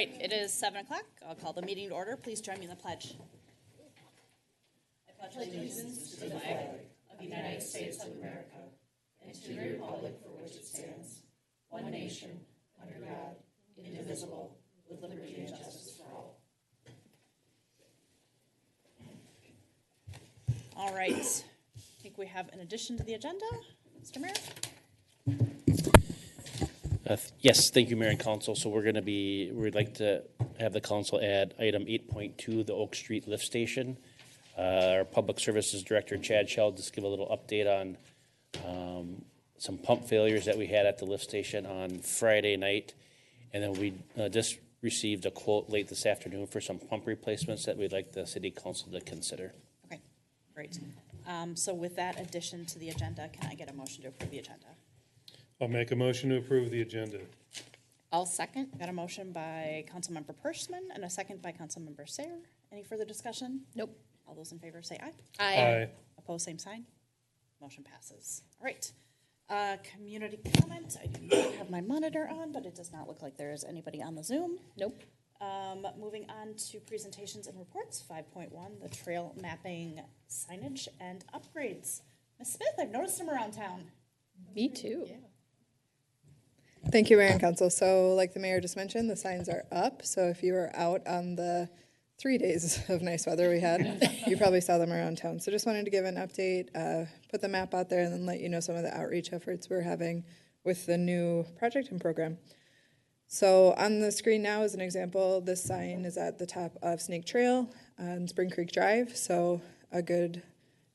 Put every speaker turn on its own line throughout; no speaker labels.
Right, it is 7 o'clock. I'll call the meeting to order. Please join me in the pledge. I pledge allegiance to the flag of the United States of America and to the republic for which it stands, one nation, under God, indivisible, with liberty and justice for all. All right, I think we have an addition to the agenda. Mr. Mayor?
Yes, thank you, Mayor and Council. So we'd like to have the council add item 8.2, the Oak Street Lift Station. Our Public Services Director, Chad Shell, just give a little update on some pump failures that we had at the lift station on Friday night. And then we just received a quote late this afternoon for some pump replacements that we'd like the City Council to consider.
Okay, great. So with that addition to the agenda, can I get a motion to approve the agenda?
I'll make a motion to approve the agenda.
I'll second.
Got a motion by Councilmember Pershman and a second by Councilmember Sayre. Any further discussion?
Nope.
All those in favor say aye.
Aye.
Opposed, same sign. Motion passes. All right. Community comment. I do not have my monitor on, but it does not look like there is anybody on the Zoom.
Nope.
Moving on to presentations and reports. 5.1, the trail mapping signage and upgrades. Ms. Smith, I've noticed them around town.
Me too.
Yeah.
Thank you, Mayor and Council. So like the mayor just mentioned, the signs are up. So if you were out on the 3 days of nice weather we had, you probably saw them around town. So just wanted to give an update, put the map out there, and then let you know some of the outreach efforts we're having with the new project and program. So on the screen now is an example. This sign is at the top of Snake Trail on Spring Creek Drive. So a good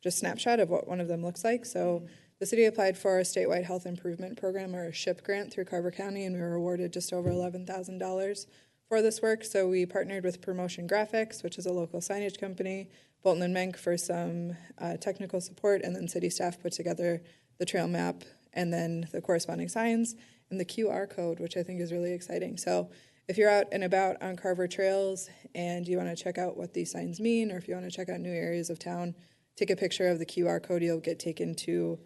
just snapshot of what one of them looks like. So the city applied for a statewide health improvement program, or a SHIP grant, through Carver County, and we were awarded just over $11,000 for this work. So we partnered with Promotion Graphics, which is a local signage company, Bolton and Menk for some technical support, and then city staff put together the trail map and then the corresponding signs and the QR code, which I think is really exciting. So if you're out and about on Carver trails and you want to check out what these signs mean, or if you want to check out new areas of town, take a picture of the QR code. You'll get taken to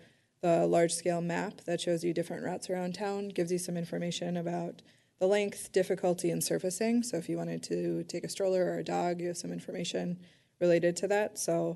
the large-scale map that shows you different routes around town, gives you some information about the length, difficulty, and surfacing. So if you wanted to take a stroller or a dog, you have some information related to that. So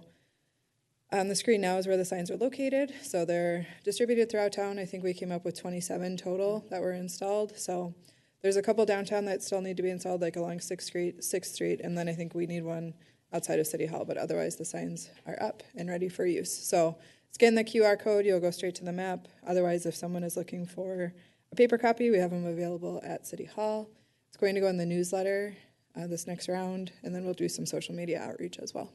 on the screen now is where the signs are located. So they're distributed throughout town. I think we came up with 27 total that were installed. So there's a couple downtown that still need to be installed, like along 6th Street, and then I think we need one outside of City Hall, but otherwise the signs are up and ready for use. So scan the QR code, you'll go straight to the map. Otherwise, if someone is looking for a paper copy, we have them available at City Hall. It's going to go in the newsletter this next round, and then we'll do some social media outreach as well.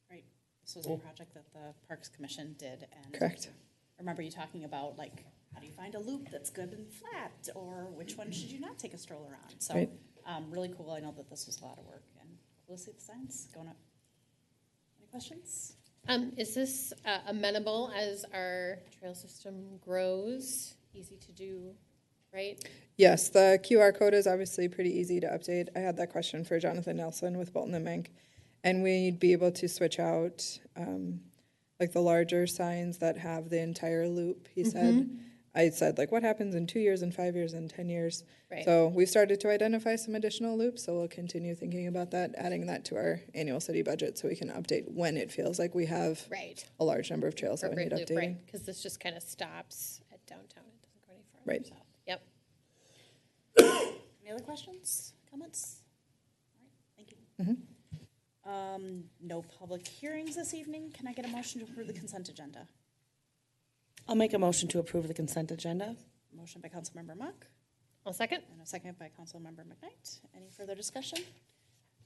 Right. This was a project that the Parks Commission did. And
Correct.
I remember you talking about, like, how do you find a loop that's good and flat, or which one should you not take a stroller on? So
Right.
Really cool. I know that this was a lot of work, and we'll see the signs going up. Any questions?
Is this amenable as our trail system grows? Easy to do, right?
Yes, the QR code is obviously pretty easy to update. I had that question for Jonathan Nelson with Bolton and Menk, and we'd be able to switch out like the larger signs that have the entire loop, he said. I said, like, what happens in 2 years and 5 years and 10 years?
Right.
So we've started to identify some additional loops, so we'll continue thinking about that, adding that to our annual city budget so we can update when it feels like we have
Right.
a large number of trails that we need
Appropriate loop,
updating.
right? Because this just kind of stops at downtown. It doesn't go any farther.
Right.
So, yep.
Any other questions, comments? All right, thank you. No public hearings this evening. Can I get a motion to approve the consent agenda?
I'll make a motion to approve the consent agenda.
Motion by Councilmember Mock
I'll second.
and a second by Councilmember McKnight. Any further discussion?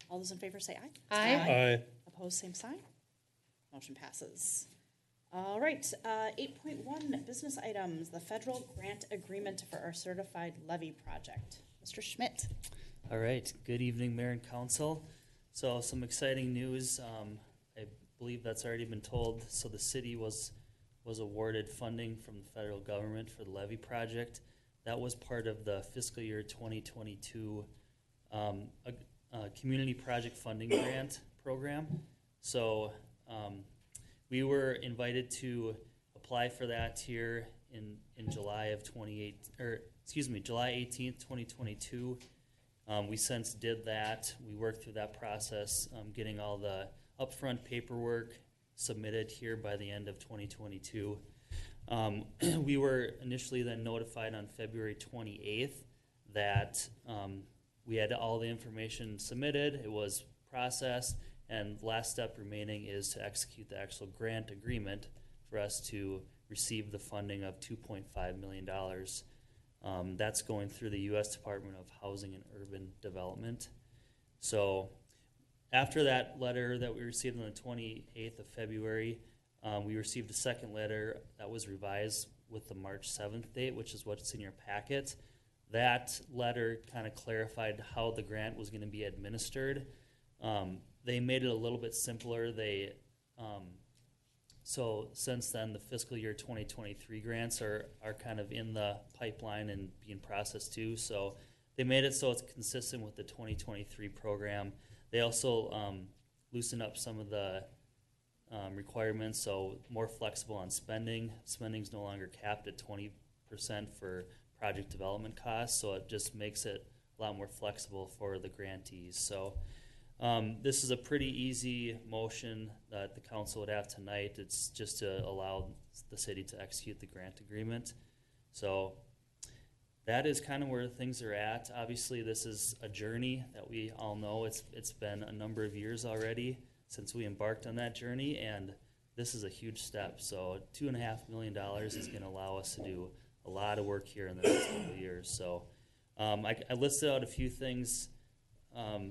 All those in favor say aye.
Aye.
Aye.
Opposed, same sign. Motion passes. All right, 8.1, business items, the federal grant agreement for our certified levy project. Mr. Schmidt.
All right, good evening, Mayor and Council. So some exciting news. I believe that's already been told. So the city was awarded funding from the federal government for the levy project. That was part of the fiscal year 2022 community project funding grant program. So we were invited to apply for that here in July of July 18th, 2022. We since did that. We worked through that process, getting all the upfront paperwork submitted here by the end of 2022. We were initially then notified on February 28th that we had all the information submitted, it was processed, and the last step remaining is to execute the actual grant agreement for us to receive the funding of $2.5 million. That's going through the U.S. Department of Housing and Urban Development. So after that letter that we received on the 28th of February, we received a second letter that was revised with the March 7th date, which is what's in your packet. That letter kind of clarified how the grant was going to be administered. They made it a little bit simpler. So since then, the fiscal year 2023 grants are kind of in the pipeline and being processed too. So they made it so it's consistent with the 2023 program. They also loosened up some of the requirements, so more flexible on spending. Spending's no longer capped at 20% for project development costs, so it just makes it a lot more flexible for the grantees. So this is a pretty easy motion that the council would have tonight. It's just to allow the city to execute the grant agreement. So that is kind of where things are at. Obviously, this is a journey that we all know. It's been a number of years already since we embarked on that journey, and this is a huge step. So $2.5 million is going to allow us to do a lot of work here in the next couple of years. So I listed out a few things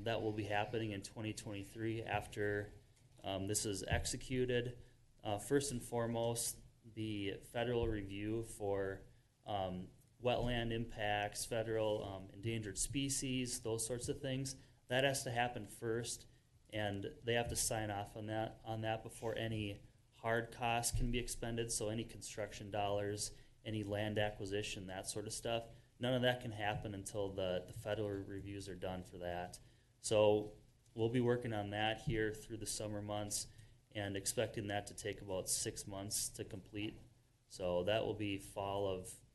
that will be happening in 2023 after this is executed. First and foremost, the federal review for wetland impacts, federal endangered species, those sorts of things. That has to happen first, and they have to sign off on that before any hard costs can be expended. So any construction dollars, any land acquisition, that sort of stuff, none of that can happen until the federal reviews are done for that. So we'll be working on that here through the summer months and expecting that to take about 6 months to complete. So that will be fall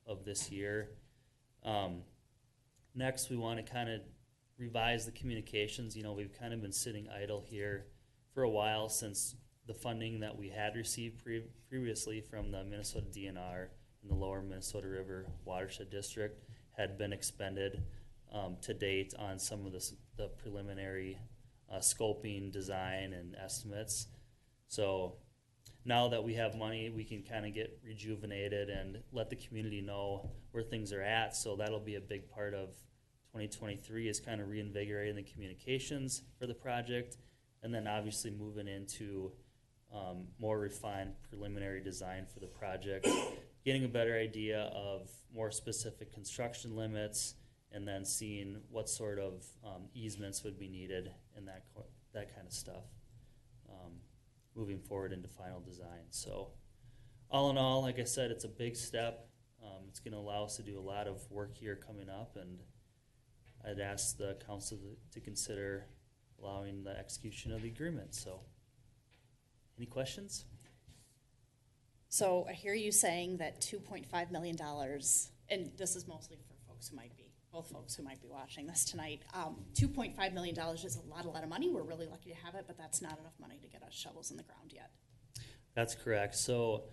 of this year. Next, we want to kind of revise the communications. You know, we've kind of been sitting idle here for a while since the funding that we had received previously from the Minnesota DNR and the Lower Minnesota River Watershed District had been expended to date on some of the preliminary scoping, design, and estimates. So now that we have money, we can kind of get rejuvenated and let the community know where things are at. So that'll be a big part of 2023 is kind of reinvigorating the communications for the project, and then obviously moving into more refined preliminary design for the project, getting a better idea of more specific construction limits, and then seeing what sort of easements would be needed and that kind of stuff moving forward into final design. So all in all, like I said, it's a big step. It's going to allow us to do a lot of work here coming up, and I'd ask the council to consider allowing the execution of the agreement. So any questions?
So I hear you saying that $2.5 million, and this is mostly for both folks who might be watching this tonight. $2.5 million is a lot of money. We're really lucky to have it, but that's not enough money to get us shovels in the ground yet.
That's correct. So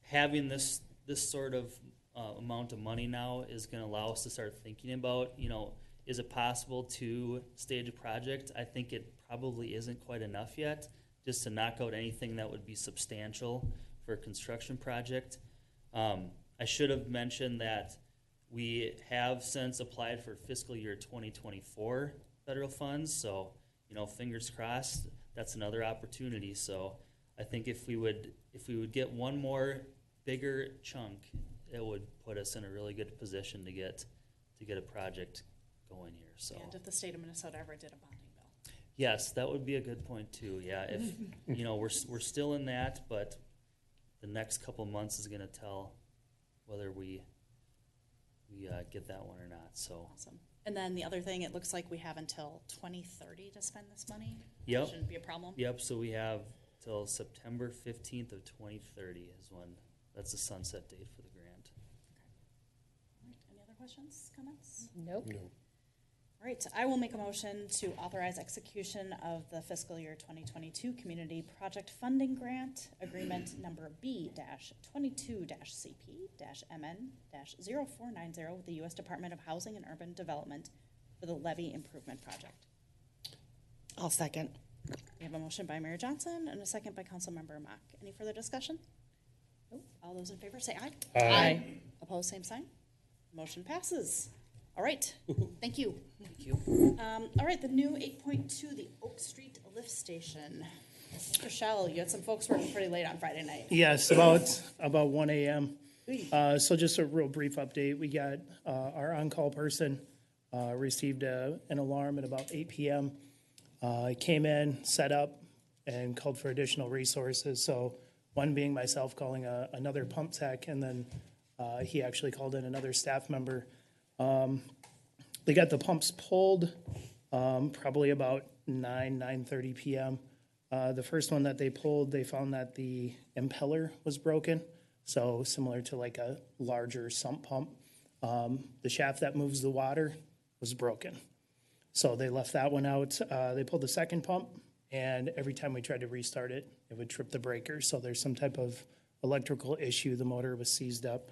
having this sort of amount of money now is going to allow us to start thinking about, is it possible to stage a project? I think it probably isn't quite enough yet just to knock out anything that would be substantial for a construction project. I should have mentioned that we have since applied for fiscal year 2024 federal funds, so fingers crossed, that's another opportunity. So I think if we would get one more bigger chunk, it would put us in a really good position to get a project going here. So
And if the state of Minnesota ever did a bonding bill.
yes, that would be a good point too. Yeah, if we're still in that, but the next couple months is going to tell whether we get that one or not. So
Awesome. And then the other thing, it looks like we have until 2030 to spend this money.
Yep.
Shouldn't be a problem.
Yep, so we have till September 15th of 2030 is when, that's the sunset date for the grant.
All right. Any other questions, comments?
Nope.
No.
All right, I will make a motion to authorize execution of the fiscal year 2022 Community Project Funding Grant Agreement number B-22-CP-MN-0490 with the U.S. Department of Housing and Urban Development for the Levee Improvement Project.
I'll second.
We have a motion by Mayor Johnson and a second by Councilmember Mock. Any further discussion? Nope. All those in favor say aye.
Aye.
Opposed, same sign. Motion passes. All right, thank you.
Thank you.
All right, the new 8.2, the Oak Street Lift Station. Mr. Shell, you had some folks working pretty late on Friday night.
Yes, about 1 a.m. So just a real brief update. We got our on-call person received an alarm at about 8 p.m. Came in, set up, and called for additional resources. So one being myself calling another pump tech, and then he actually called in another staff member. They got the pumps pulled probably about 9:30 p.m. The first one that they pulled, they found that the impeller was broken, so similar to like a larger sump pump. The shaft that moves the water was broken. So they left that one out. They pulled the second pump, and every time we tried to restart it, it would trip the breaker. So there's some type of electrical issue. The motor was seized up.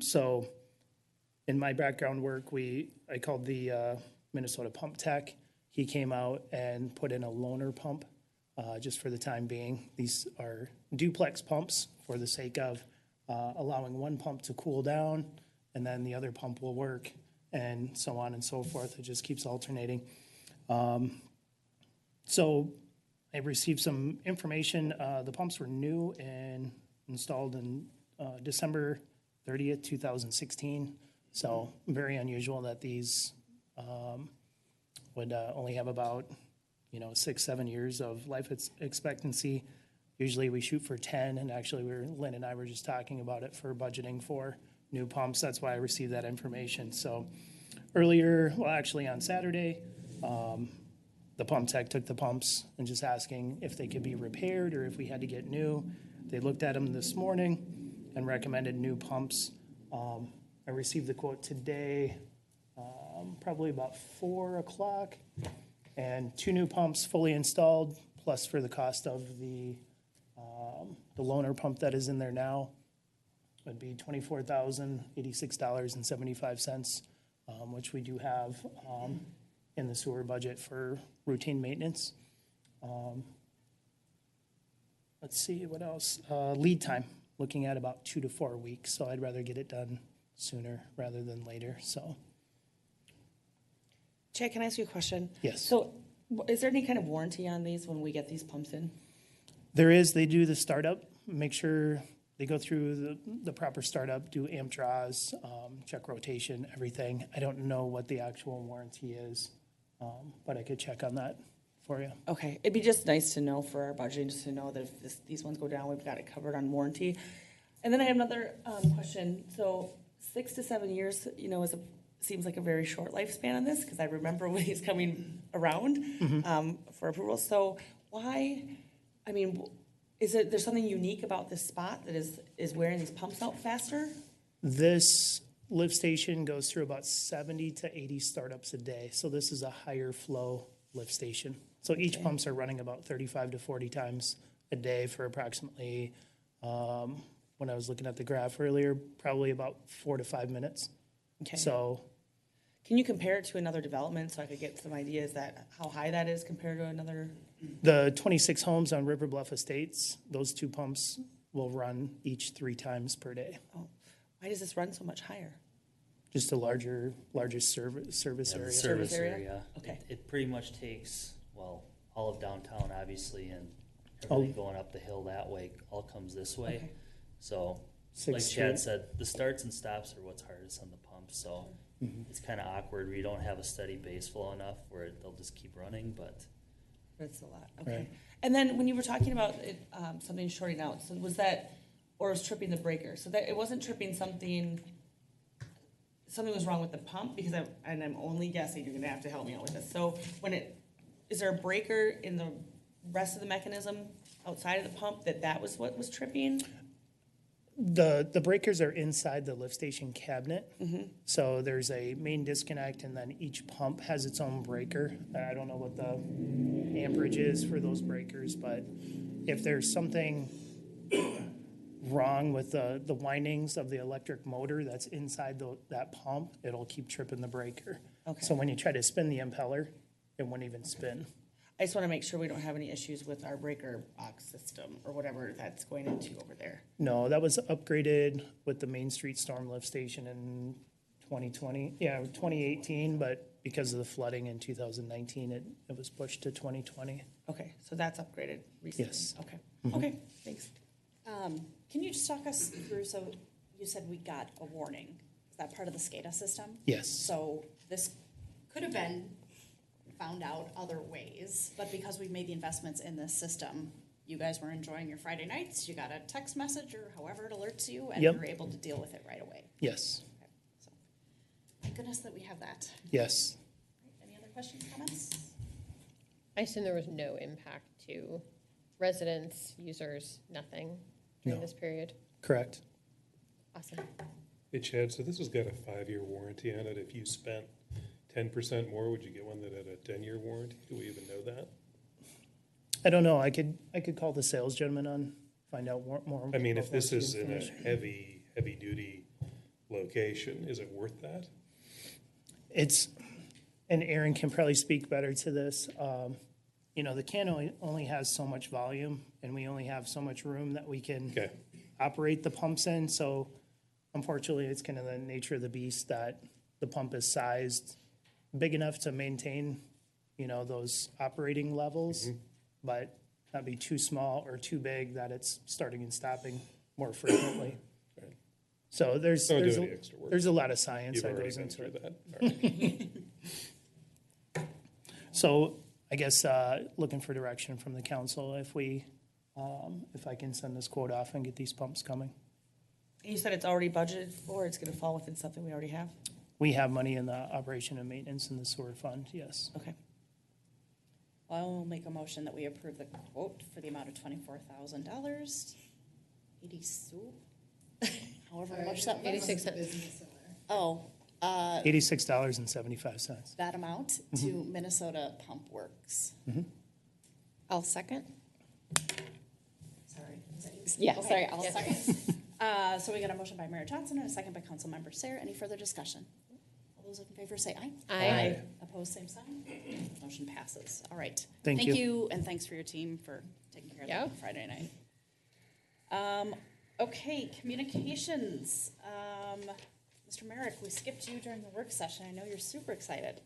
So in my background work, I called the Minnesota pump tech. He came out and put in a loaner pump just for the time being. These are duplex pumps for the sake of allowing one pump to cool down, and then the other pump will work, and so on and so forth. It just keeps alternating. So I received some information. The pumps were new and installed in December 30th, 2016. So very unusual that these would only have about 6-7 years of life expectancy. Usually we shoot for 10, and actually Lynn and I were just talking about it for budgeting for new pumps. That's why I received that information. So actually on Saturday, the pump tech took the pumps and just asking if they could be repaired or if we had to get new. They looked at them this morning and recommended new pumps. I received the quote today, probably about 4 o'clock, and 2 new pumps fully installed, plus for the cost of the loaner pump that is in there now, would be $24,086.75, which we do have in the sewer budget for routine maintenance. Let's see, what else? Lead time, looking at about 2 to 4 weeks, so I'd rather get it done sooner rather than later, so.
Chad, can I ask you a question?
Yes.
So is there any kind of warranty on these when we get these pumps in?
There is. They do the startup, make sure they go through the proper startup, do amp draws, check rotation, everything. I don't know what the actual warranty is, but I could check on that for you.
Okay, it'd be just nice to know for our budget, just to know that if these ones go down, we've got it covered on warranty. And then I have another question. So 6 to 7 years, seems like a very short lifespan on this, because I remember when he's coming around for approval. So why, is there something unique about this spot that is wearing these pumps out faster?
This lift station goes through about 70 to 80 startups a day. So this is a higher flow lift station. So each pumps are running about 35 to 40 times a day for approximately, when I was looking at the graph earlier, probably about 4 to 5 minutes.
Okay.
So
Can you compare it to another development so I could get some ideas that how high that is compared to another?
the 26 homes on River Bluff Estates, those 2 pumps will run each 3 times per day.
Oh, why does this run so much higher?
Just a larger service
Yeah,
area.
the service
Service area?
area.
Okay.
It pretty much takes, all of downtown, obviously, and everything going up the hill that way all comes this way.
Okay.
So, like
6th
Chad
Street.
said, the starts and stops are what's hardest on the pump, so it's kind of awkward. We don't have a steady base flow enough where they'll just keep running, but
That's a lot, okay.
Right.
And then when you were talking about it, something shorting out, so was that, or was tripping the breaker? So that, it wasn't tripping something was wrong with the pump, because I'm only guessing, you're gonna have to help me out with this. So is there a breaker in the rest of the mechanism outside of the pump that was what was tripping?
The breakers are inside the lift station cabinet. So there's a main disconnect and then each pump has its own breaker. I don't know what the amperage is for those breakers, but if there's something wrong with the windings of the electric motor that's inside that pump, it'll keep tripping the breaker.
Okay.
So when you try to spin the impeller, it won't even spin.
I just want to make sure we don't have any issues with our breaker box system or whatever that's going into over there.
No, that was upgraded with the Main Street Storm Lift Station in 2018, but because of the flooding in 2019, it was pushed to 2020.
Okay, so that's upgraded recently?
Yes.
Okay, okay, thanks.
Can you just talk us through, so you said we got a warning. Is that part of the SCADA system?
Yes.
So this could have been found out other ways, but because we've made the investments in this system, you guys were enjoying your Friday nights, you got a text message or however it alerts you, and
Yep.
you're able to deal with it right away.
Yes.
Okay, so, thank goodness that we have that.
Yes.
Any other questions, comments?
I assume there was no impact to residents, users, nothing during
No.
this period.
Correct.
Awesome.
Hey Chad, so this has got a 5-year warranty on it. If you spent 10% more, would you get one that had a 10-year warranty? Do we even know that?
I don't know. I could call the sales gentleman on, find out more.
I mean, if
about
this
the
is in a
information.
heavy duty location, is it worth that?
It's, and Aaron can probably speak better to this. You know, the can only has so much volume, and we only have so much room that we can
Okay.
operate the pumps in. So unfortunately, it's kind of the nature of the beast that the pump is sized big enough to maintain, you know, those operating levels, but not be too small or too big that it's starting and stopping more frequently.
Right.
So there's
Don't do
there's
any
a,
extra work.
there's a lot of science
You've
that
already
goes
been
into
through
it.
that. All right.
So I guess looking for direction from the council if I can send this quote off and get these pumps coming.
You said it's already budgeted for, it's gonna fall within something we already have?
We have money in the operation and maintenance in the sewer fund, yes.
Okay.
Well, I will make a motion that we approve the quote for the amount of $24,000. 80 sou? However much that was.
86 cents.
Oh,
$86.75.
that amount to Minnesota Pump Works.
I'll second.
Sorry. was that you?
Yeah,
Okay,
sorry.
I'll
Yeah.
second. So we got a motion by Mayor Johnson and a second by Councilmember Sayer. Any further discussion? All those in favor say aye.
Aye.
Opposed, same sign. Motion passes. All right.
Thank you.
And thanks for your team for taking care of
Yeah.
that on Friday night. Okay, communications. Mr. Merrick, we skipped you during the work session. I know you're super excited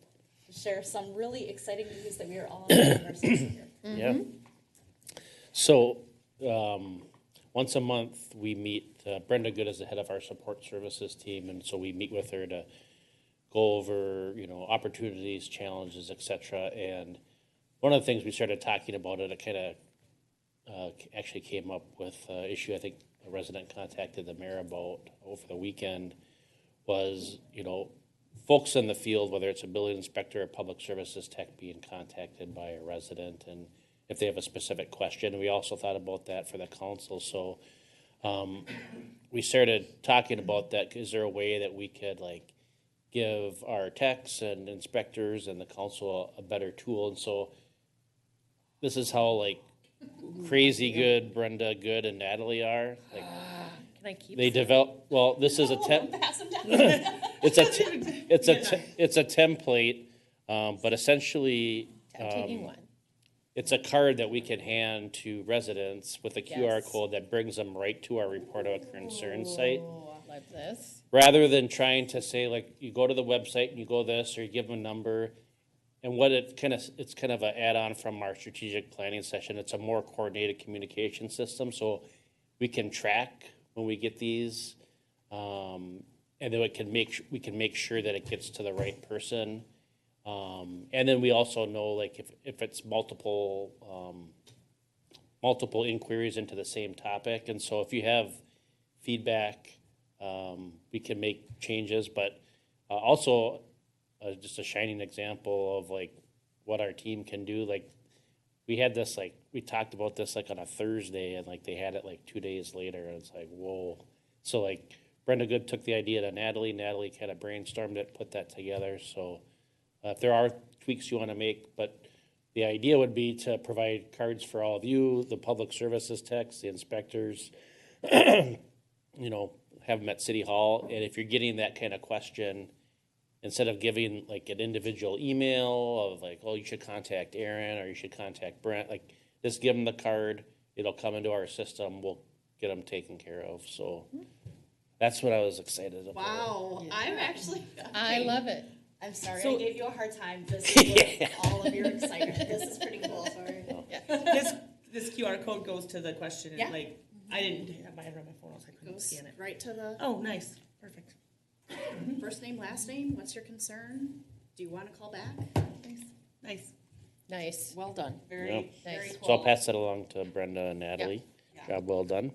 to share some really exciting news that we are all on our here.
Yeah. So, once a month, we meet, Brenda Good is the head of our support services team, and so we meet with her to go over, you know, opportunities, challenges, et cetera. And one of the things we started talking about, it kind of actually came up with an issue I think a resident contacted the mayor about over the weekend was, you know, folks in the field, whether it's a building inspector or public services tech, being contacted by a resident and if they have a specific question. We also thought about that for the council. So we started talking about that. Is there a way that we could like give our techs and inspectors and the council a better tool? And so this is how like crazy good Brenda Good and Natalie are. Like
Can I keep?
they develop. Well, this is a
Pass them down.
it's a template, but essentially
I'm taking one.
it's a card that we can hand to residents with a QR
Yes.
code that brings them right to our report of concern site.
Oh, I love this.
Rather than trying to say like you go to the website and you go this or you give them a number. And what it's kind of an add-on from our strategic planning session. It's a more coordinated communication system, so we can track when we get these, and then we can make sure that it gets to the right person. And then we also know like if it's multiple inquiries into the same topic, and so if you have feedback, we can make changes. But also, just a shining example of like what our team can do. Like we had this, like we talked about this like on a Thursday, and like they had it like 2 days later, and it's like whoa. So like Brenda Good took the idea to Natalie. Natalie kind of brainstormed it, put that together. So if there are tweaks you want to make, but the idea would be to provide cards for all of you, the public services techs, the inspectors, you know, have them at City Hall. And if you're getting that kind of question, instead of giving like an individual email of like, oh, you should contact Aaron or you should contact Brent, like just give them the card. It'll come into our system. We'll get them taken care of. So that's what I was excited about.
Wow, I'm actually.
I love it.
I'm sorry,
So-
I gave you a hard time. This is what all of your excitement. This is pretty cool. Sorry.
This QR code goes to the question,
Yeah.
like, I didn't have mine on my phone, so I couldn't
Goes
scan it.
right to the
Oh, nice, perfect.
first name, last name. What's your concern? Do you want to call back?
Nice,
Nice.
Well done. Very,
Yep.
very
Nice.
cool.
So I'll pass that along to Brenda and Natalie.
Yeah.
Job well done.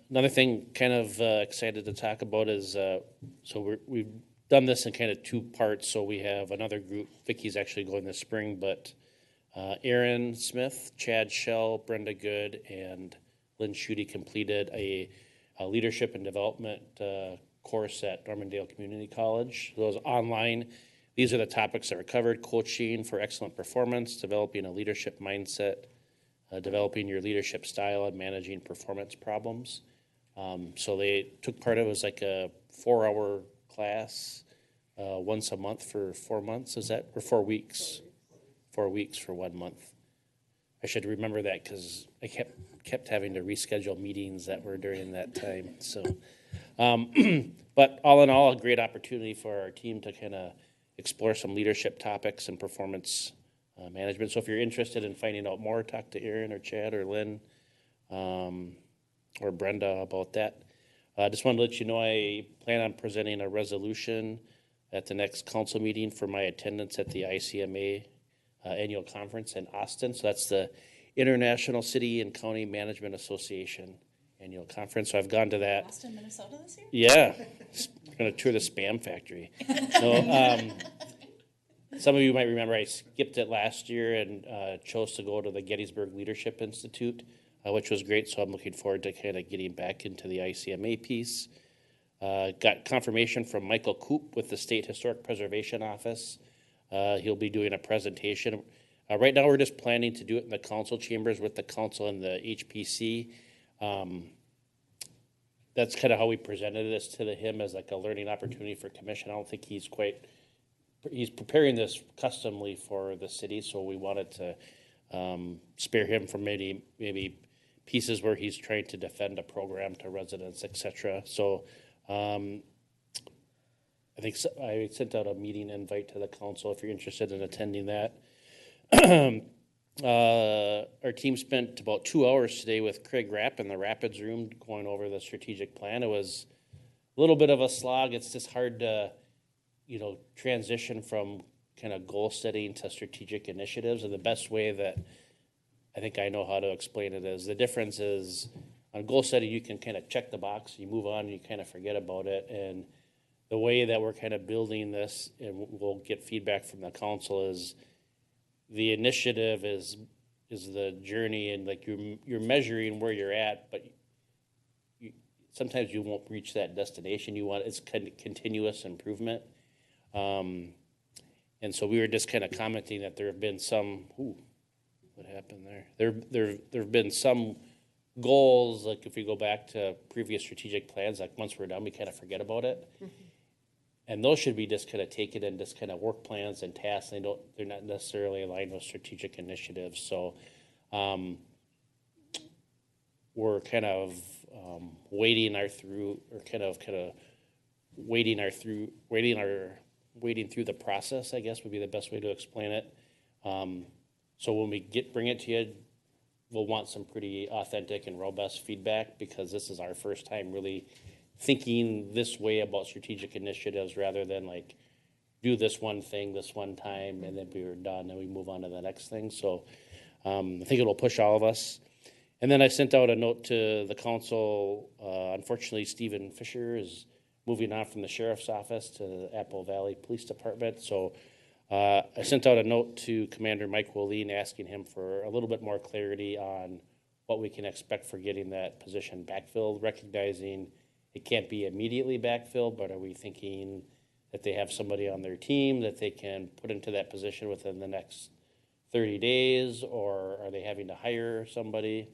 Another thing kind of excited to talk about is, so we've done this in kind of two parts. So we have another group, Vicky's actually going this spring, but Aaron Smith, Chad Shell, Brenda Good, and Lynn Schutte completed a leadership and development course at Normandale Community College. Those online. These are the topics that were covered: coaching for excellent performance, developing a leadership mindset, developing your leadership style, and managing performance problems. So they took part of it was like a 4-hour class once a month for 4 months. Is that or 4 weeks? 4 weeks for 1 month. I should remember that because I kept having to reschedule meetings that were during that time. So, but all in all, a great opportunity for our team to kind of explore some leadership topics and performance management. So if you're interested in finding out more, talk to Aaron or Chad or Lynn or Brenda about that. I just wanted to let you know I plan on presenting a resolution at the next council meeting for my attendance at the ICMA annual conference in Austin. So that's the International City and County Management Association annual conference. So I've gone to that.
Boston, Minnesota this year?
Yeah, going to tour the spam factory. So, some of you might remember I skipped it last year and chose to go to the Gettysburg Leadership Institute, which was great. So I'm looking forward to kind of getting back into the ICMA piece. Got confirmation from Michael Koop with the State Historic Preservation Office. He'll be doing a presentation. Right now, we're just planning to do it in the council chambers with the council and the HPC. That's kind of how we presented this to him as like a learning opportunity for commission. I don't think he's preparing this customly for the city, so we wanted to spare him from maybe pieces where he's trying to defend a program to residents, etc. So I think I sent out a meeting invite to the council if you're interested in attending that. Our team spent about 2 hours today with Craig Rapp in the Rapids room going over the strategic plan. It was a little bit of a slog. It's just hard to, transition from kind of goal setting to strategic initiatives. And the best way that I think I know how to explain it is the difference is on goal setting, you can kind of check the box, you move on, and you kind of forget about it. And the way that we're kind of building this, and we'll get feedback from the council, is the initiative is the journey, and like you're measuring where you're at, but sometimes you won't reach that destination you want. It's kind of continuous improvement. And so we were just kind of commenting that there have been some. What happened there? There have been some goals. Like if we go back to previous strategic plans, like once we're done, we kind of forget about it. Mm-hmm. And those should be just kind of taken in just kind of work plans and tasks. They're not necessarily aligned with strategic initiatives. So we're kind of wading through the process, I guess would be the best way to explain it. So when we bring it to you, we'll want some pretty authentic and robust feedback because this is our first time really thinking this way about strategic initiatives rather than like do this one thing this one time and then we were done and we move on to the next thing. So I think it'll push all of us. And then I sent out a note to the council. Unfortunately, Stephen Fisher is moving on from the sheriff's office to the Apple Valley Police Department. So I sent out a note to Commander Mike Wooleen asking him for a little bit more clarity on what we can expect for getting that position backfilled, recognizing it can't be immediately backfilled, but are we thinking that they have somebody on their team that they can put into that position within the next 30 days, or are they having to hire somebody?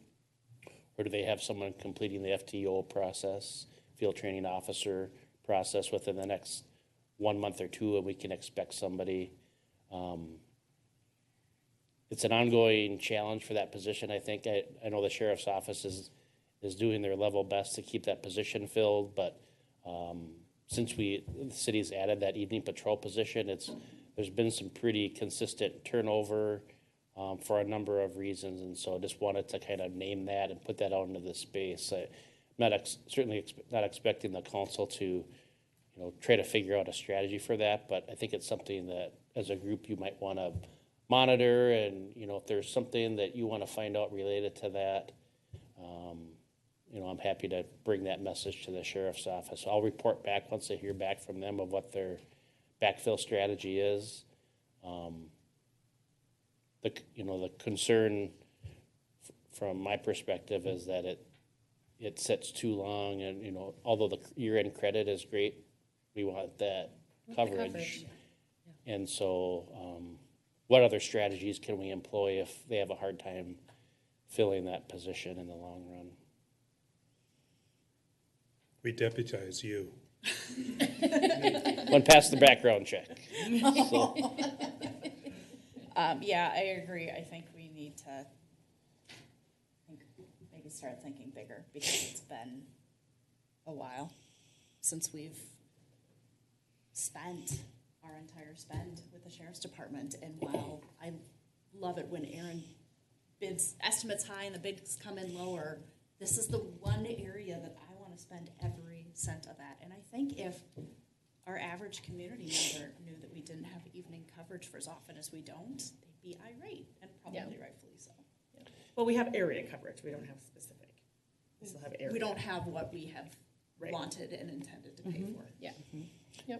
Or do they have someone completing the FTO process, field training officer process within the next 1 month or two, and we can expect somebody? It's an ongoing challenge for that position, I think. I know the sheriff's office is doing their level best to keep that position filled, but since the city's added that evening patrol position, there's been some pretty consistent turnover for a number of reasons, and so I just wanted to kind of name that and put that out into the space. I'm certainly not expecting the council to, try to figure out a strategy for that, but I think it's something that as a group you might want to monitor, and if there's something that you want to find out related to that, I'm happy to bring that message to the sheriff's office. I'll report back once I hear back from them of what their backfill strategy is. The concern from my perspective is that it sits too long, and although the year-end credit is great, we want that coverage. And so what other strategies can we employ if they have a hard time filling that position in the long run?
We deputize you.
Went past the background check. So,
Yeah, I agree. I think we need to maybe start thinking bigger, because it's been a while since we've spent our entire spend with the sheriff's department. And while I love it when Aaron bids estimates high and the bids come in lower, this is the one area that I want to spend every cent of that. And I think if our average community member knew that we didn't have evening coverage for as often as we don't, they'd be irate, and probably rightfully so.
Well, we have area coverage. We don't have specific. We still have area.
We don't have what we have wanted and intended to pay for.
Yeah.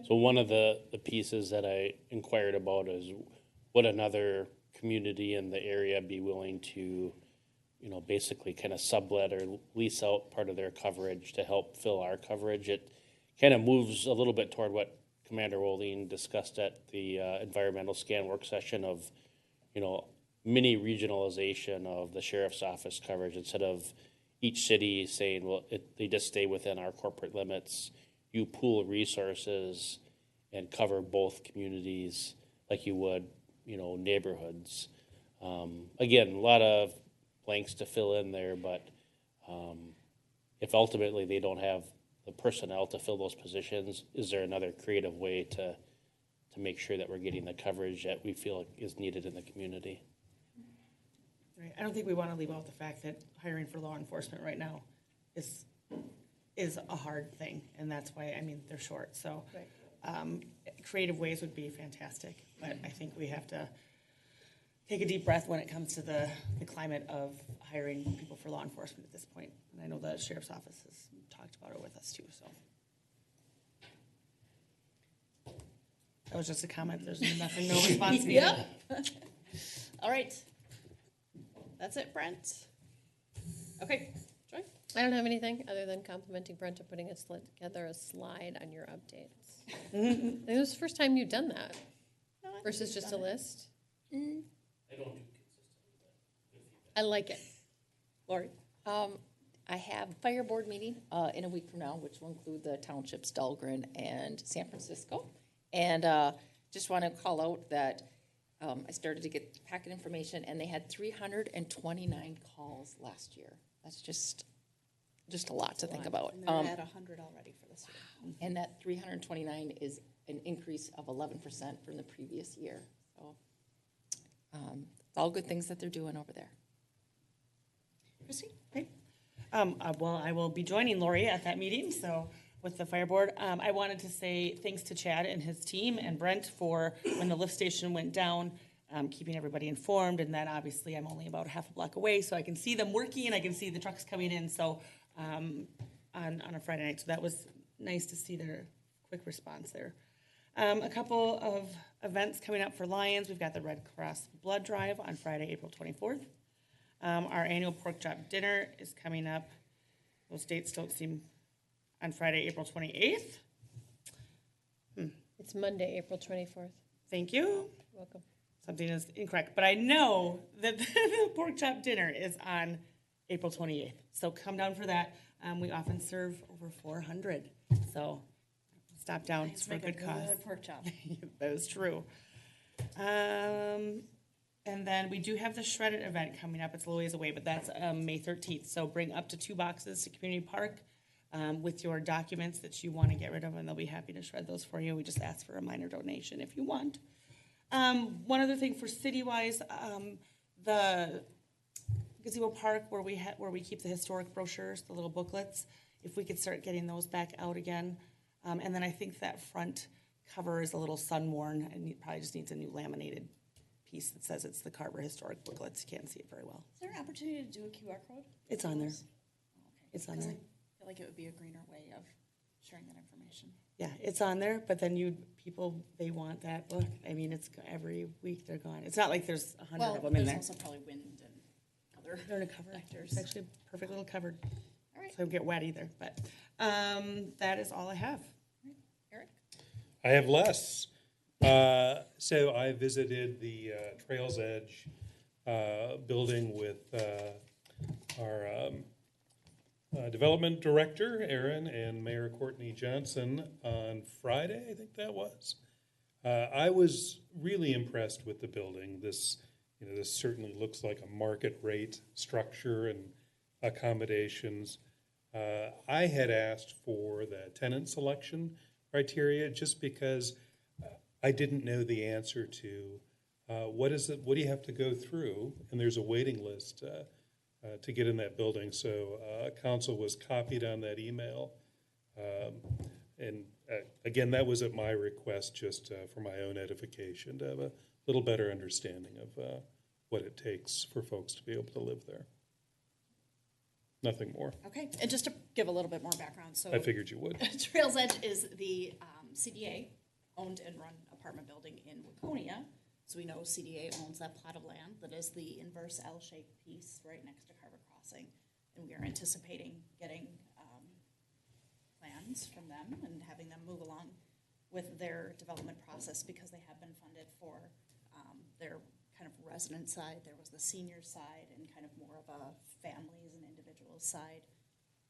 so one of the pieces that I inquired about is would another community in the area be willing to, basically kind of sublet or lease out part of their coverage to help fill our coverage. It kind of moves a little bit toward what Commander Wolding discussed at the environmental scan work session of, mini regionalization of the sheriff's office coverage, instead of each city saying, well, they just stay within our corporate limits. You pool resources and cover both communities like you would, neighborhoods. Again, a lot of blanks to fill in there, but if ultimately they don't have the personnel to fill those positions, is there another creative way to make sure that we're getting the coverage that we feel is needed in the community?
Right. I don't think we want to leave out the fact that hiring for law enforcement right now is a hard thing, and that's why, they're short. So creative ways would be fantastic, but I think we have to take a deep breath when it comes to the climate of hiring people for law enforcement at this point. And I know the sheriff's office has talked about it with us too, so. That was just a comment. There's nothing, no response needed.
All right. That's it, Brent. Okay, Joy?
I don't have anything other than complimenting Brent on putting together a slide on your updates. I think it was the first time you've done that versus just a list.
I don't do consistently,
I like it.
Lori?
I have a fire board meeting in a week from now, which will include the townships, Dahlgren and San Francisco. And just want to call out that I started to get packet information, and they had 329 calls last year. That's just a lot to think about.
And they're at 100 already for this year.
And that 329 is an increase of 11% from the previous year. So it's all good things that they're doing over there.
Chrissy?
Great. Well, I will be joining Lori at that meeting, so with the fire board. I wanted to say thanks to Chad and his team and Brent for when the lift station went down, keeping everybody informed. And then obviously I'm only about half a block away, so I can see them working and I can see the trucks coming in. So on a Friday night, so that was nice to see their quick response there. A couple of events coming up for Lions. We've got the Red Cross Blood Drive on Friday, April 24th. Our annual pork chop dinner is coming up. Those dates don't seem on Friday, April 28th.
It's Monday, April 24th.
Thank you.
Welcome.
Something is incorrect, but I know that the pork chop dinner is on April 28th. So come down for that. We often serve over 400. So stop down. It's for a good cause.
Pork chop.
That is true. And then we do have the shredded event coming up. It's a little ways away, but that's May 13th. So bring up to 2 boxes to Community Park with your documents that you want to get rid of, and they'll be happy to shred those for you. We just ask for a minor donation if you want. One other thing for city-wise, the Gazebo Park where we keep the historic brochures, the little booklets, if we could start getting those back out again. And then I think that front cover is a little sun-worn and it probably just needs a new laminated piece that says it's the Carver historic booklets. You can't see it very well.
Is there an opportunity to do a QR code?
It's on there.
Okay.
It's on
'Cause
there.
I feel like it would be a greener way of sharing that information.
Yeah, it's on there, but then people, they want that book. I mean, it's every week they're gone. It's not like there's 100 of them in there.
There's also probably wind and other
They're in a cover.
factors.
It's actually a perfect little cupboard.
All right.
So I don't get wet either, but that is all I have.
Eric?
I have less. So I visited the Trails Edge building with our development director, Aaron, and Mayor Courtney Johnson on Friday, I think that was. I was really impressed with the building. This certainly looks like a market rate structure and accommodations. I had asked for the tenant selection criteria just because I didn't know the answer to what do you have to go through, and there's a waiting list to get in that building. So council was copied on that email, and again, that was at my request, just for my own edification, to have a little better understanding of what it takes for folks to be able to live there. Nothing more.
Okay, and just to give a little bit more background, so
I figured you would.
Trails Edge is the CDA owned and run apartment building in Waconia. So we know CDA owns that plot of land that is the inverse L-shaped piece right next to Carver Crossing. And we are anticipating getting plans from them and having them move along with their development process because they have been funded for their kind of resident side. There was the senior side and kind of more of a families and individuals side.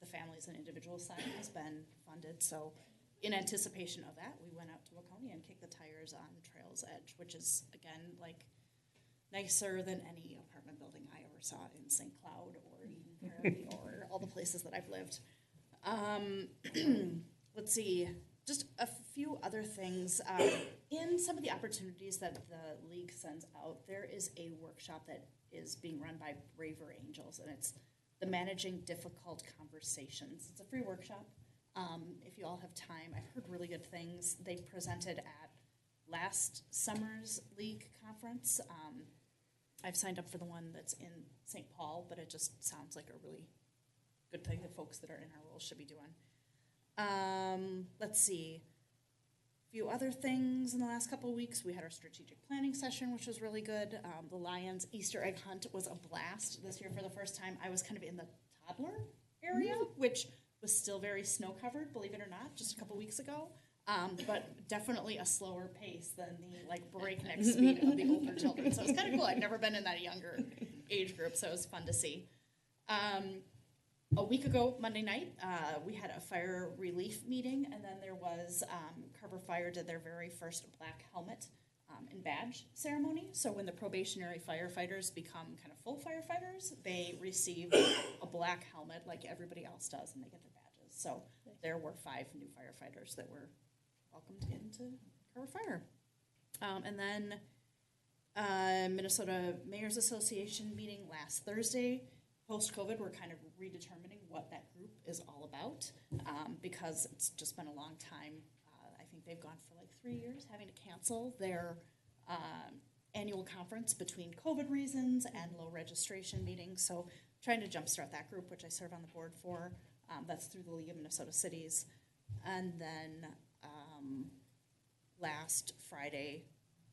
The families and individuals side has been funded. So in anticipation of that, we went out to Waconia and kicked the tires on Trails Edge, which is, again, like nicer than any apartment building I ever saw in St. Cloud or Eden Prairie or all the places that I've lived. Let's see, just a few other things. In some of the opportunities that the league sends out, there is a workshop that is being run by Braver Angels, and it's the Managing Difficult Conversations. It's a free workshop. If you all have time, I've heard really good things. They presented at last summer's league conference. I've signed up for the one that's in St. Paul, but it just sounds like a really good thing that folks that are in our roles should be doing. Let's see. A few other things in the last couple of weeks. We had our strategic planning session, which was really good. The Lions Easter egg hunt was a blast this year for the first time. I was kind of in the toddler area, which was still very snow covered, believe it or not, just a couple weeks ago. But definitely a slower pace than the breakneck speed of the older children. So it was kind of cool. I've never been in that younger age group, so it was fun to see. A week ago, Monday night, we had a fire relief meeting, and then there was Carver Fire did their very first black helmet and badge ceremony. So when the probationary firefighters become kind of full firefighters, they receive a black helmet like everybody else does, and they get their badges. So there were 5 new firefighters that were welcomed into Carver Fire. And then Minnesota Mayor's Association meeting last Thursday. Post-COVID, we're kind of redetermining what that group is all about because it's just been a long time. I think they've gone for 3 years having to cancel their annual conference between COVID reasons and low registration meetings. So trying to jumpstart that group, which I serve on the board for. That's through the League of Minnesota Cities. And then last Friday,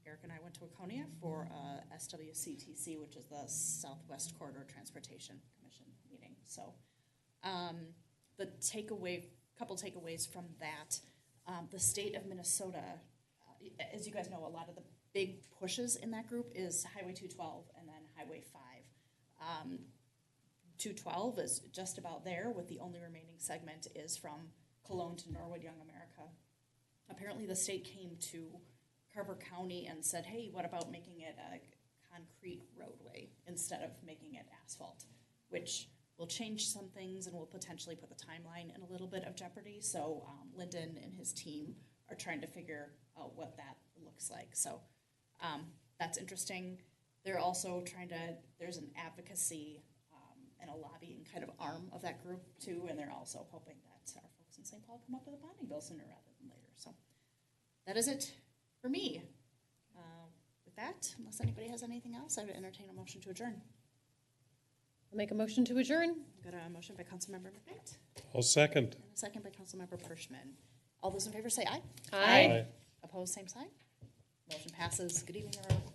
Eric and I went to Waconia for SWCTC, which is the Southwest Corridor Transportation Commission meeting. So the couple takeaways from that, the state of Minnesota, as you guys know, a lot of the big pushes in that group is Highway 212 and then Highway 5. 212 is just about there, with the only remaining segment is from Cologne to Norwood, Young America. Apparently the state came to Carver County and said, hey, what about making it a concrete roadway instead of making it asphalt, which will change some things and will potentially put the timeline in a little bit of jeopardy. So Lyndon and his team are trying to figure out what that looks like. So that's interesting. They're also there's an advocacy and a lobbying kind of arm of that group too, and they're also hoping that our folks in St. Paul come up with a bonding bill sooner rather than later. So that is it for me. With that, unless anybody has anything else, I would entertain a motion to adjourn.
I'll make a motion to adjourn.
Got a motion by Councilmember McKnight
I'll second.
and a second by Councilmember Pershman. All those in favor say aye.
Aye.
Opposed, same sign. Motion passes. Good evening, everyone.